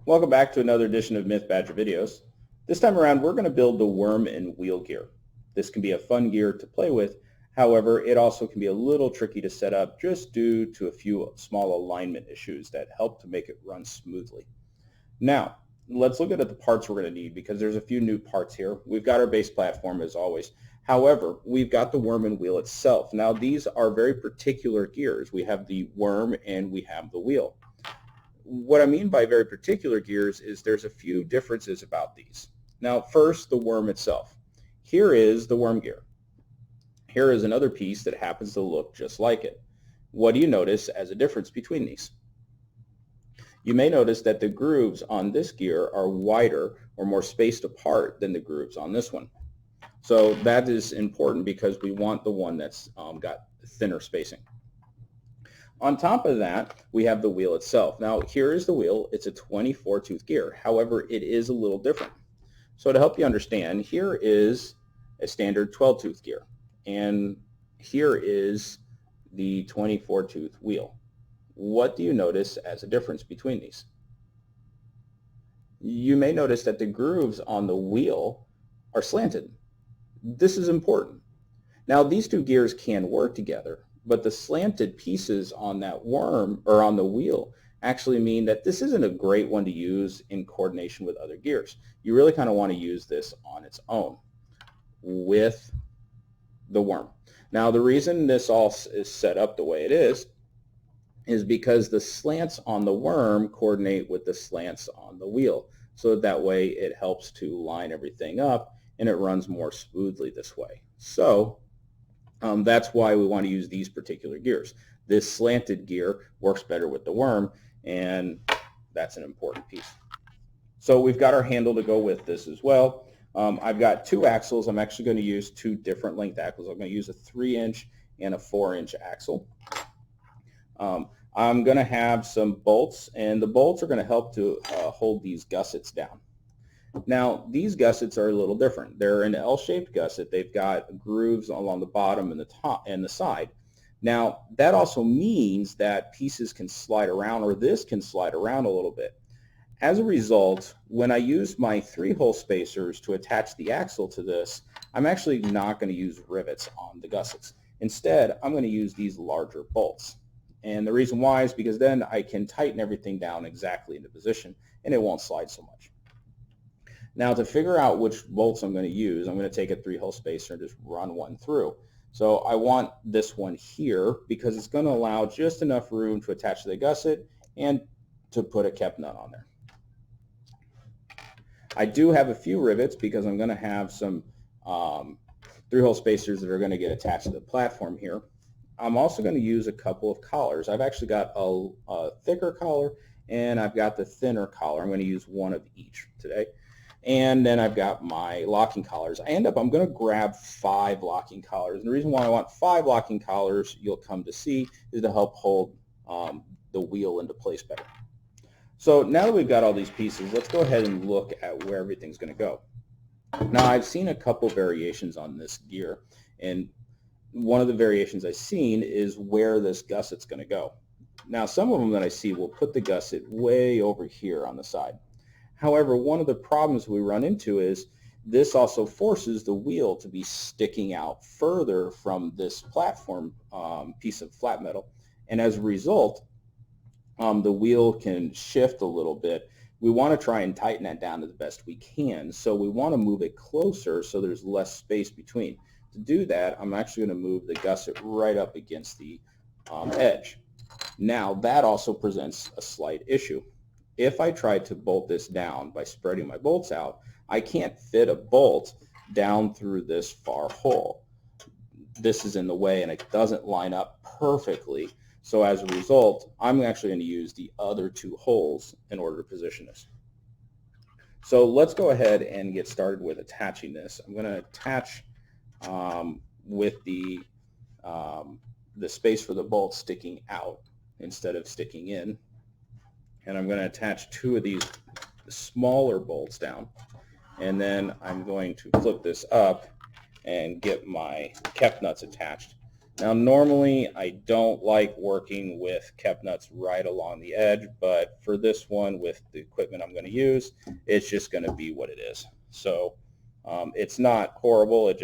Welcome back to another edition of Myth Badger videos. This time around we're going to build the worm and wheel gear. This can be a fun gear to play with, however it also can be a little tricky to set up just due to a few small alignment issues that help to make it run smoothly. Now let's look at the parts we're going to need because there's a few new parts here. We've got our base platform as always. However, we've got the worm and wheel itself. Now these are very particular gears. We have the worm and we have the wheel. What I mean by very particular gears is there's a few differences about these. Now first, the worm itself. Here is the worm gear. Here is another piece that happens to look just like it. What do you notice as a difference between these? You may notice that the grooves on this gear are wider or more spaced apart than the grooves on this one. So that is important because we want the one that's got thinner spacing. On top of that, we have the wheel itself. Now here is the wheel. It's a 24-tooth gear. However, it is a little different. So to help you understand, here is a standard 12-tooth gear. And here is the 24-tooth wheel. What do you notice as a difference between these? You may notice that the grooves on the wheel are slanted. This is important. Now these two gears can work together, but the slanted pieces on that worm or on the wheel actually mean that this isn't a great one to use in coordination with other gears. You really kind of want to use this on its own with the worm. Now the reason this all is set up the way it is because the slants on the worm coordinate with the slants on the wheel. So that way it helps to line everything up and it runs more smoothly this way. So that's why we want to use these particular gears. This slanted gear works better with the worm, and that's an important piece. So we've got our handle to go with this as well. I've got two axles. I'm actually going to use two different length axles. I'm going to use a 3-inch and a 4-inch axle. I'm going to have some bolts, and the bolts are going to help to hold these gussets down. Now these gussets are a little different. They're an L-shaped gusset. They've got grooves along the bottom and the top and the side. Now that also means that pieces can slide around, or this can slide around a little bit. As a result, when I use my 3-hole spacers to attach the axle to this, I'm actually not going to use rivets on the gussets. Instead, I'm going to use these larger bolts. And the reason why is because then I can tighten everything down exactly into position and it won't slide so much. Now to figure out which bolts I'm going to use, I'm going to take a 3-hole spacer and just run one through. So I want this one here because it's going to allow just enough room to attach to the gusset and to put a kept nut on there. I do have a few rivets because I'm going to have some 3-hole spacers that are going to get attached to the platform here. I'm also going to use a couple of collars. I've actually got a thicker collar and I've got the thinner collar. I'm going to use one of each today. And then I've got my locking collars. I'm going to grab 5 locking collars. And the reason why I want 5 locking collars, you'll come to see, is to help hold the wheel into place better. So now that we've got all these pieces, let's go ahead and look at where everything's going to go. Now I've seen a couple variations on this gear, and one of the variations I've seen is where this gusset's going to go. Now some of them that I see will put the gusset way over here on the side. However, one of the problems we run into is this also forces the wheel to be sticking out further from this platform piece of flat metal. And as a result, the wheel can shift a little bit. We want to try and tighten that down to the best we can. So we want to move it closer so there's less space between. To do that, I'm actually going to move the gusset right up against the edge. Now that also presents a slight issue. If I try to bolt this down by spreading my bolts out, I can't fit a bolt down through this far hole. This is in the way and it doesn't line up perfectly. So as a result, I'm actually going to use the other 2 holes in order to position this. So let's go ahead and get started with attaching this. I'm going to attach with the space for the bolt sticking out instead of sticking in. And I'm going to attach 2 of these smaller bolts down, and then I'm going to flip this up and get my kept nuts attached Now normally I don't like working with kept nuts right along the edge, but for this one with the equipment I'm going to use, it's just going to be what it is. So it's not horrible, it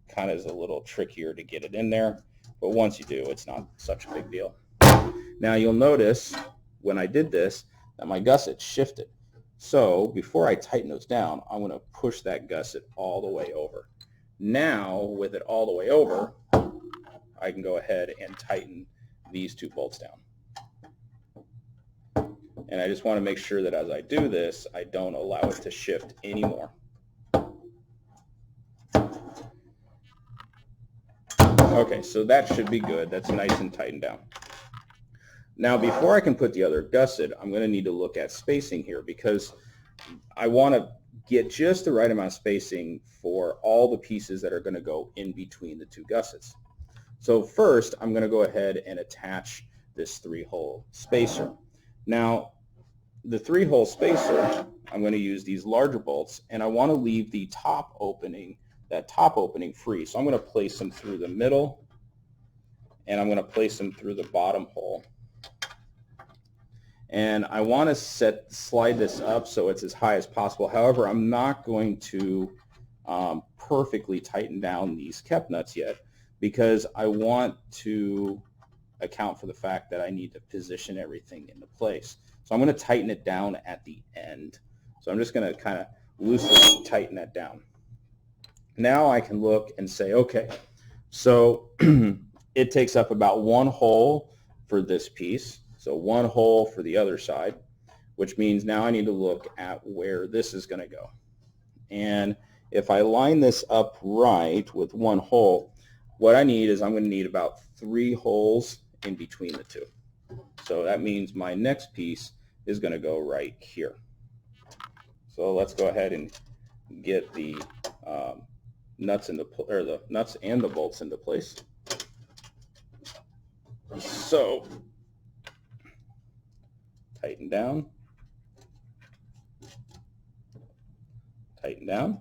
kind of is a little trickier to get it in there, but once you do, it's not such a big deal. Now you'll notice when I did this that my gusset shifted. So before I tighten those down, I'm going to push that gusset all the way over. Now with it all the way over, I can go ahead and tighten these two bolts down. And I just want to make sure that as I do this, I don't allow it to shift anymore. Okay, so that should be good. That's nice and tightened down. Now before I can put the other gusset, I'm going to need to look at spacing here because I want to get just the right amount of spacing for all the pieces that are going to go in between the two gussets. So first, I'm going to go ahead and attach this 3-hole spacer. Now, the 3-hole spacer, I'm going to use these larger bolts, and I want to leave the top opening, that top opening free. So I'm going to place them through the middle, and I'm going to place them through the bottom hole. And I want to slide this up so it's as high as possible. However, I'm not going to perfectly tighten down these kept nuts yet, because I want to account for the fact that I need to position everything into place. So I'm going to tighten it down at the end. So I'm just going to kind of loosely tighten that down. Now I can look and say, okay, so it takes up about 1 hole for this piece, so 1 hole for the other side, which means now I need to look at where this is going to go. And if I line this up right with 1 hole, what I need is I'm going to need about 3 holes in between the two. So that means my next piece is going to go right here. So let's go ahead and get the nuts and the bolts into place. So tighten down, tighten down.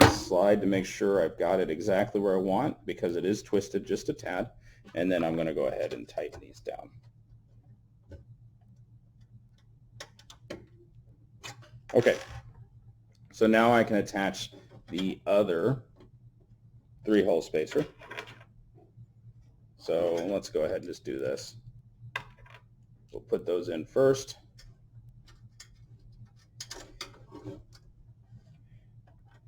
Slide to make sure I've got it exactly where I want, because it is twisted just a tad, and then I'm going to go ahead and tighten these down. Okay, so now I can attach the other 3-hole spacer. So let's go ahead and just do this. We'll put those in first.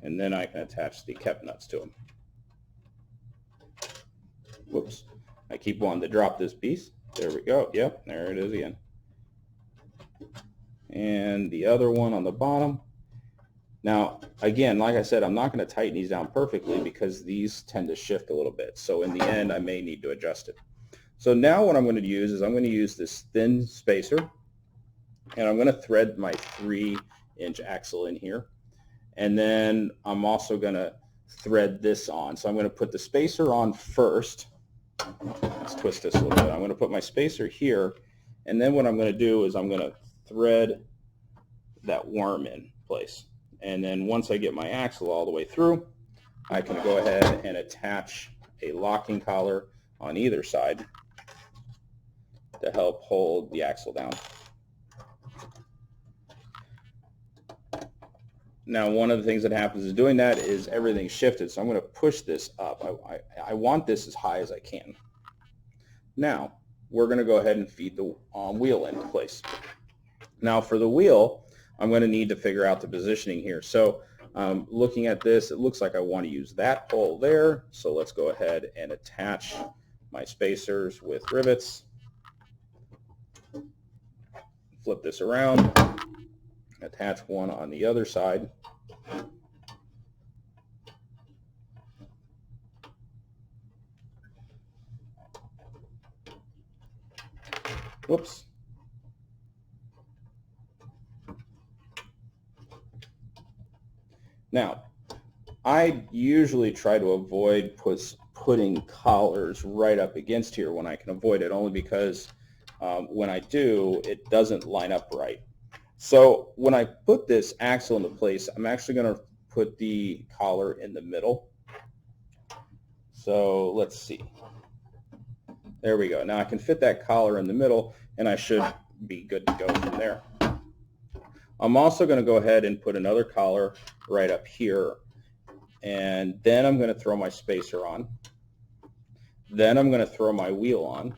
And then I can attach the kept nuts to them. Whoops. I keep wanting to drop this piece. There we go. Yep, there it is again. And the other one on the bottom. Now, again, like I said, I'm not going to tighten these down perfectly because these tend to shift a little bit. So in the end, I may need to adjust it. So now what I'm going to use is I'm going to use this thin spacer, and I'm going to thread my 3-inch axle in here. And then I'm also going to thread this on. So I'm going to put the spacer on first. Let's twist this a little bit. I'm going to put my spacer here, and then what I'm going to do is I'm going to thread that worm in place. And then once I get my axle all the way through, I can go ahead and attach a locking collar on either side to help hold the axle down. Now, one of the things that happens is doing that is everything shifted, so I'm going to push this up. I want this as high as I can. Now, we're going to go ahead and feed the wheel into place. Now, for the wheel, I'm going to need to figure out the positioning here. So, looking at this, it looks like I want to use that hole there. So let's go ahead and attach my spacers with rivets. Flip this around. Attach one on the other side. Whoops. Now, I usually try to avoid putting collars right up against here when I can avoid it, only because when I do, it doesn't line up right. So when I put this axle into place, I'm actually going to put the collar in the middle. So let's see. There we go. Now I can fit that collar in the middle, and I should be good to go from there. I'm also going to go ahead and put another collar right up here, and then I'm going to throw my spacer on. Then I'm going to throw my wheel on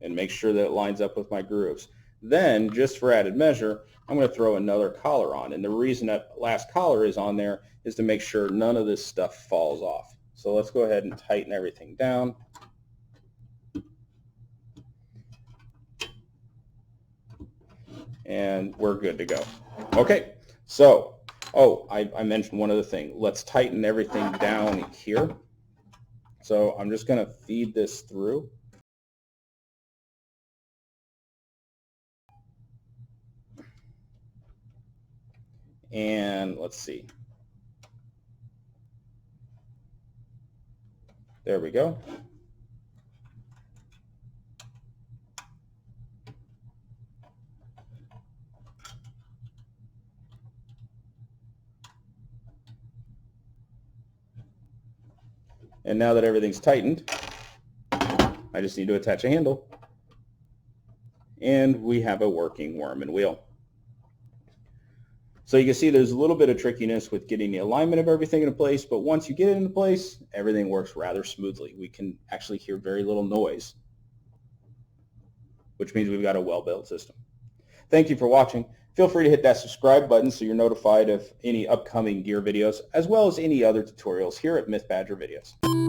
and make sure that it lines up with my grooves. Then, just for added measure, I'm going to throw another collar on. And the reason that last collar is on there is to make sure none of this stuff falls off. So let's go ahead and tighten everything down. And we're good to go. Okay, so, I mentioned one other thing. Let's tighten everything down here. So I'm just going to feed this through. And let's see. There we go. And now that everything's tightened, I just need to attach a handle. And we have a working worm and wheel. So you can see there's a little bit of trickiness with getting the alignment of everything into place, but once you get it into place, everything works rather smoothly. We can actually hear very little noise, which means we've got a well-built system. Thank you for watching. Feel free to hit that subscribe button so you're notified of any upcoming gear videos, as well as any other tutorials here at Myth Badger Videos.